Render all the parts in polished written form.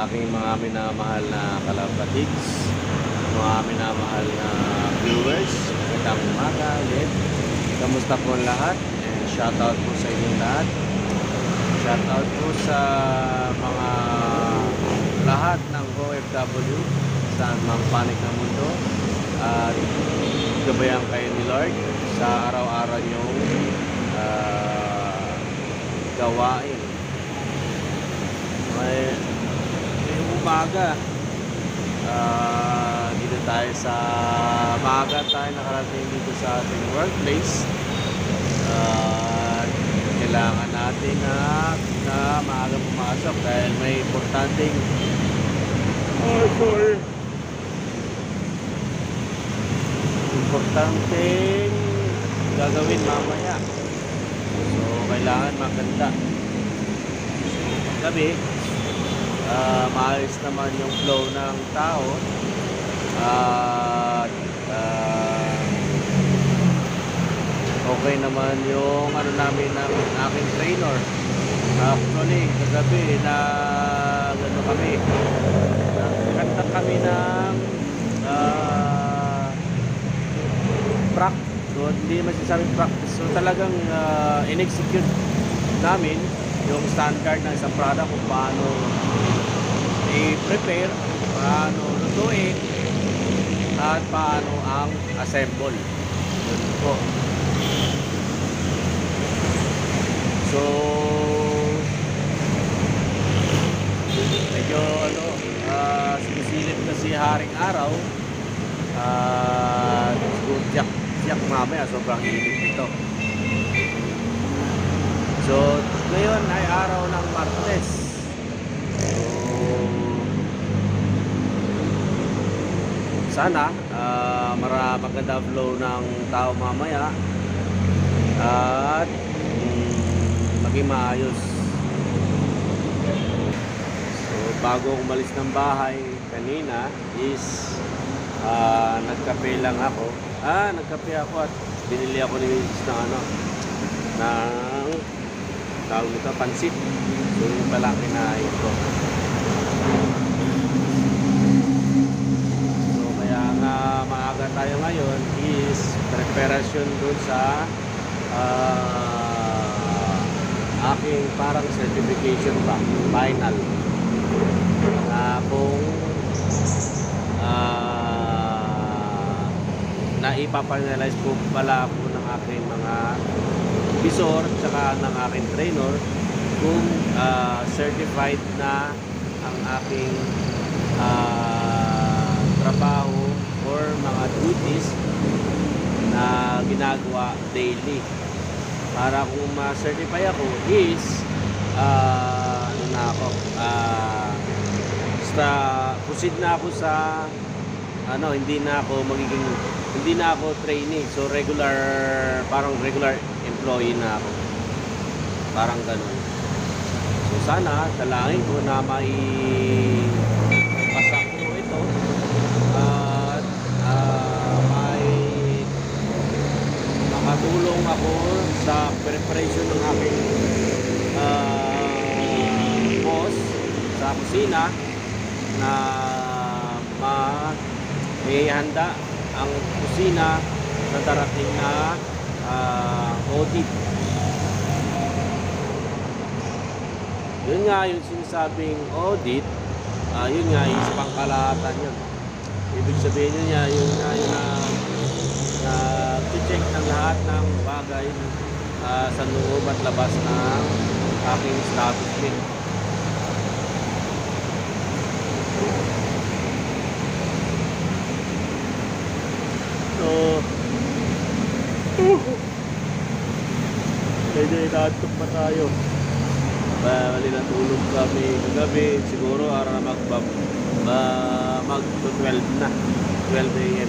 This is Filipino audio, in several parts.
Aking mga minamahal na kalapatids, mga minamahal na viewers, magandang umaga ulit. Kamusta po lahat? And shoutout po sa inyong lahat. Shoutout po sa mga lahat ng OFW saan mang panig ng mundo, at gabayan kayo ni Lord sa araw-araw niyong gawain. May umaga, dito tayo sa maaga tayo nakarating dito sa ating workplace. Kailangan natin na maaga pumasok dahil may importanteng gagawin mamaya, so kailangan maganda. So gabi, maayos naman yung flow ng tao, at okay naman yung namin ng aking trainer. Actually kagabi na nagkanta kami ng practice. So hindi masasabing practice, so talagang in-execute namin yung standard ng isang product, kung paano i-prepare, paano lutuin, at paano ang assemble. Yun po. So medyo sinisilip na si Haring Araw, at tiyak mamaya sobrang init ito. So ngayon ay araw ng Martes. Sana maganda flow ng tao mamaya at maging maayos. So bago umalis ng bahay kanina is nagkape lang ako. Nagkape ako at binili ako ni Mrs. ng tawag nito, pansit. So yung pala kinain ko. Maaga tayo ngayon is preparation dun sa aking parang certification ba, final, na kung naipapanalize po pala po ng aking mga visor tsaka ng aking trainer kung certified na ang aking trabaho or mga duties na ginagawa daily. Para kung ma-certify ako is proceed na ako sa hindi na ako trainee, so parang regular employee na ako, parang ganun. So sana dalangin ko na pasa ko ito, at may makatulong ako sa preparation ng aking boss sa kusina, na may handa ang kusina sa darating na audit. Yun nga yung sinasabing audit, yun nga is pangkalahatan yun. Ibig sabihin niya yun na check ng lahat ng bagay sa loob at labas ng aking establishment. So medyo inaantok pa tayo. Bali natulog kami kagabi, siguro ara mag 12 na, 12 AM.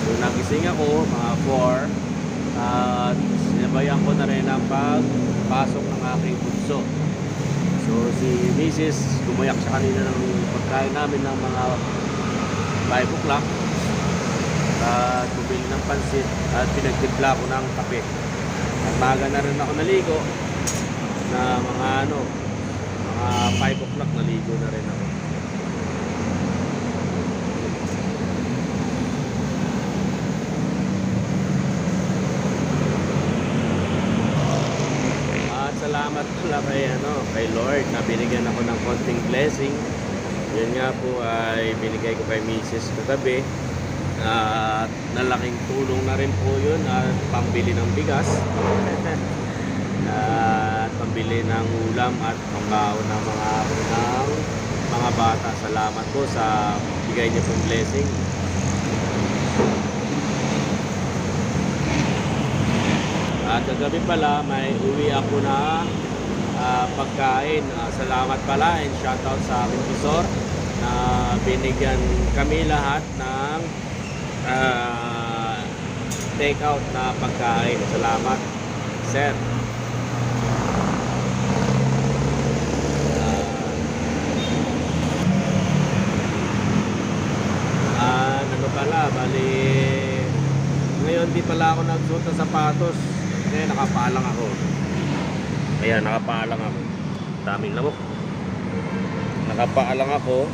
So nagising ako mga 4 at sinabayan ko na rin ang pagpasok ng aking bunso. So si Mrs. gumayak siya kanina ng pagkain namin ng mga 5 o'clock at bumili ng pansit at pinagtimpla ko ng kape. At maaga na rin ako naligo na mga mga 5 o'clock naligo na rin ako. At salamat pala kay Lord na binigyan ako ng konting blessing. Yun nga po ay binigay ko kay Mrs. kagabi. At nalaking tulong na rin po yun at pambili ng bigas at pambili ng ulam at pangbaon ng mga bata. Salamat po sa bigay niyo pong blessing. At kagabi pala may uwi ako na pagkain. Salamat pala and shoutout sa aking bisor na binigyan kami lahat ng take out na pagkain. Salamat, sir. Ano pala, bali ngayon di pala ako nagsuot ng sapatos kasi nakapaalang ako. Ayan, nakapaalang ako. Daming lamok. Nakapaalang ako.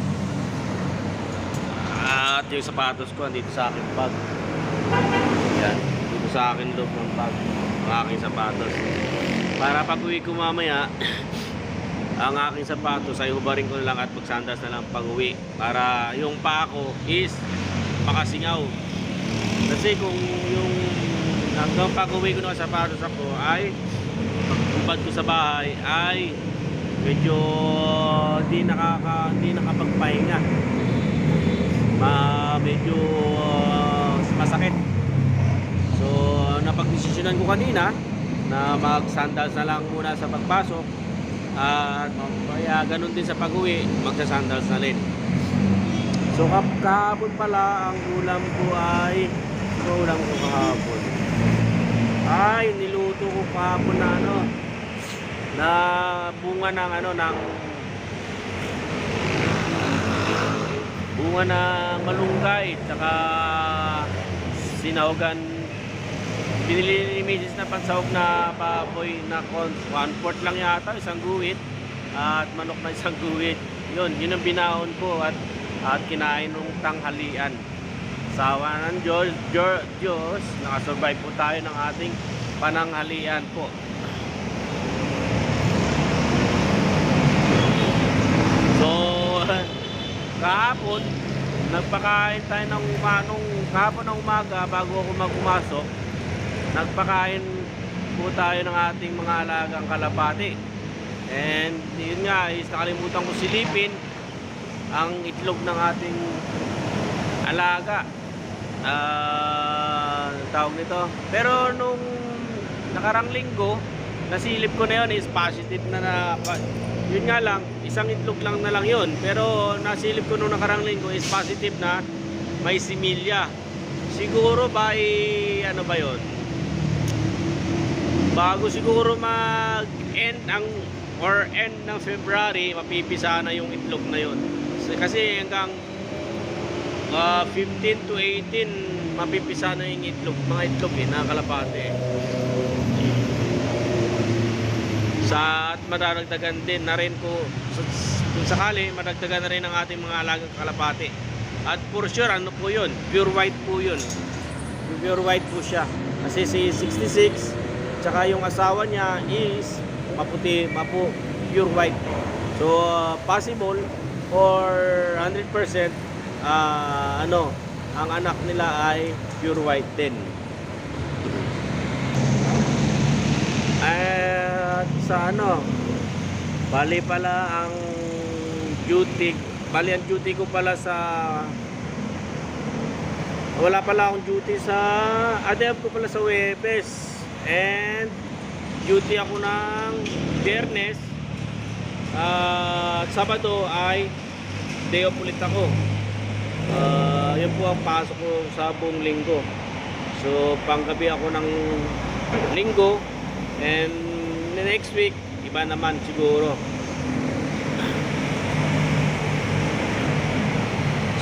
At yung sapatos ko andito sa aking bag. Yan, dito sa akin loob ng bag ang aking sapatos. Para pag uwi ko mamaya ang aking sapatos ay hubarin ko na lang at magsandas na lang pag uwi. Para yung paa ko is makasingaw. Kasi kung yung hanggang pag uwi ko ng sapatos ako ay pagkumpad ko sa bahay ay medyo hindi nakapagpahinga. Medyo masakit. So napagdesisyonan ko kanina na mag-sandals na lang muna sa pagpasok at kaya ganun din sa pag-uwi, magsa-sandals na rin. So kahapon pala ang ulam ko ay ulam ko kahapon ay niluto ko kahapon na na bunga ng bunga ng malunggay tsaka sinahogan. Binili ni Mrs. na pansahog na baboy na 1/4 lang yata, isang guwit at manok na isang guwit. Yun ang binahon ko at kinain nung tanghalian. Sawa ng Diyos, nakasurvive po tayo ng ating pananghalian po. So kahapon nagpakain tayo ng kahapon ng umaga bago ako magpumasok. Nagpakain po tayo ng ating mga alagang kalapati. And yun nga is nakalimutan ko silipin ang itlog ng ating alaga. Tawag nito. Pero nung nakarang linggo, nasilip ko na yun is positive na yun nga lang, isang itlog lang na lang yun. Pero nasilip ko nung nakarang linggo is positive na may similya. Siguro by ano ba yun? Bago siguro mag-end end ng February, mapipisa na yung itlog na yun. Kasi hanggang 15 to 18 mapipisa na yung itlog, mga itlog na kalapate. At madadagdagan din na rin ko kung sakali madagdagan na rin ang ating mga alagang kalapati. At for sure po yun, pure white po yun. Pure white po siya. Kasi si 66 tsaka yung asawa niya is maputi, pure white. So possible or 100% ang anak nila ay pure white din. At sa bali pala ang duty ko pala sa wala pala akong duty sa adep ko pala sa Huwebes, and duty ako ng Biyernes at Sabado ay day off ulit ako. Yan po ang pasok ko sa buong linggo. So panggabi ako ng linggo, and next week iba naman siguro.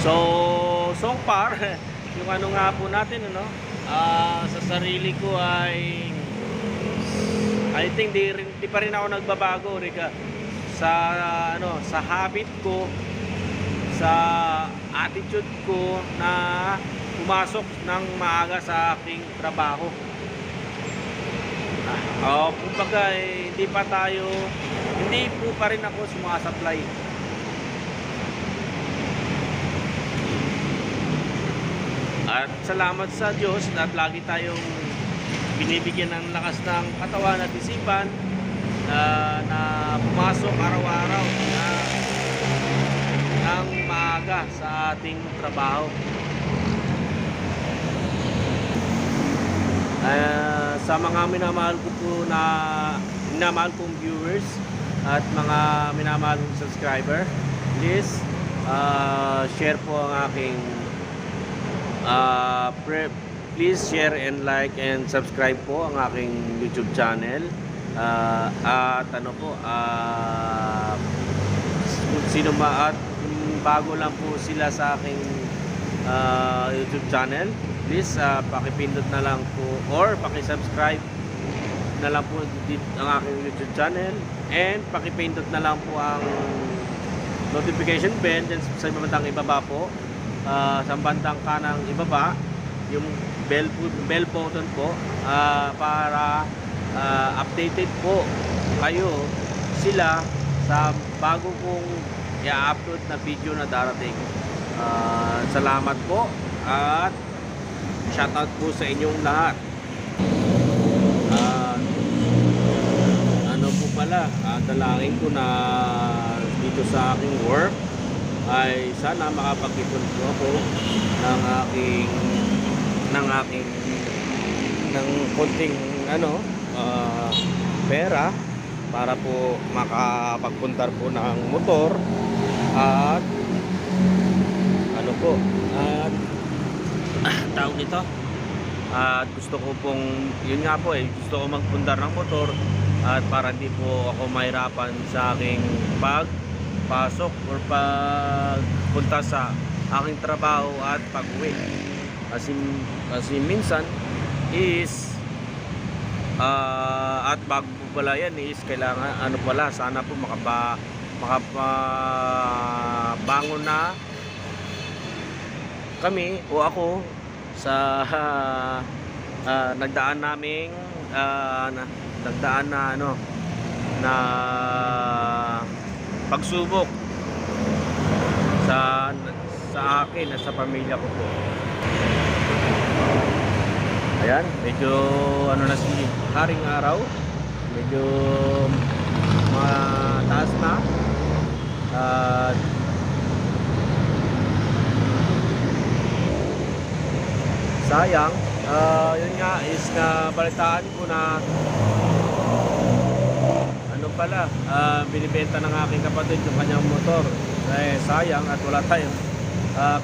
So far yung ano nga po natin, ano, sa sarili ko ay I think di pa rin ako nagbabago, Rika, sa ano, sa habit ko, sa attitude ko na pumasok ng maaga sa aking trabaho. Kumbaga hindi po pa rin ako sumasablay. At salamat sa Diyos at lagi tayong binibigyan ng lakas ng katawan at isipan na pumasok araw-araw ng maaga sa ating trabaho. Sa mga minamahal kong viewers at mga minamahal kong subscriber, please share po ang aking please share and like and subscribe po ang aking YouTube channel. At ano po, kung sino at bago lang po sila sa aking YouTube channel, please pakipindot na lang po or pakisubscribe na lang po ang aking YouTube channel, and pakipindot na lang po ang notification bell dyan sa bandang ibaba po, sa bandang kanang ibaba, yung bell button po, para updated po kayo sila sa bago kong i-upload na video na darating. Salamat po at shoutout po sa inyong lahat. Ano po pala, dalangin ko na dito sa aking work ay sana makapag-ipon po ako ng konting pera para po makapagpuntar po ng motor at ano po at tawag nito, at gusto ko pong yun nga po, gusto ko magpundar ng motor at para hindi po ako mahirapan sa aking pagpasok or pagpunta sa aking trabaho at pag-uwi. Kasi minsan is at bago pala yan is kailangan sana po makabangon na kami o ako sa nagdaan na pagsubok sa akin at sa pamilya ko po. Ayan, medyo na si haring araw, medyo mataas na at sayang, yun nga is na balitaan ko na binibenta ng aking kapatid yung kanyang motor. Sayang at wala tayong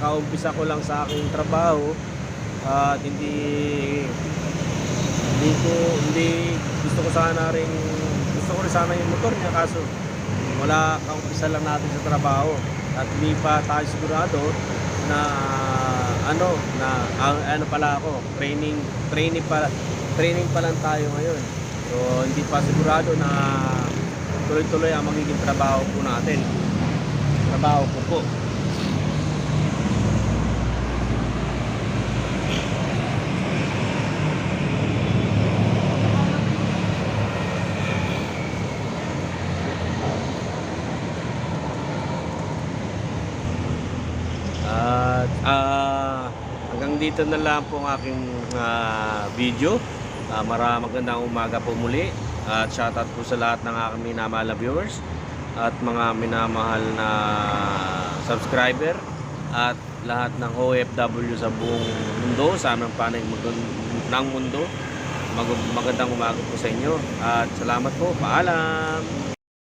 kaumpisa ko lang sa aking trabaho at hindi gusto ko rin sana yung motor niya, kaso wala, kaumpisa lang natin sa trabaho at hindi pa tayo sigurado na pala ako, training pa lang tayo ngayon. So hindi pa sigurado na tuloy-tuloy ang magiging trabaho ko natin. Trabaho ko po. Hanggang dito na lang po ang aking video. Magandang umaga po muli at shoutout po sa lahat ng aking minamahal na viewers at mga minamahal na subscriber at lahat ng OFW sa buong mundo, sa aming panig ng mundo. Magandang umaga po sa inyo at salamat po. Paalam!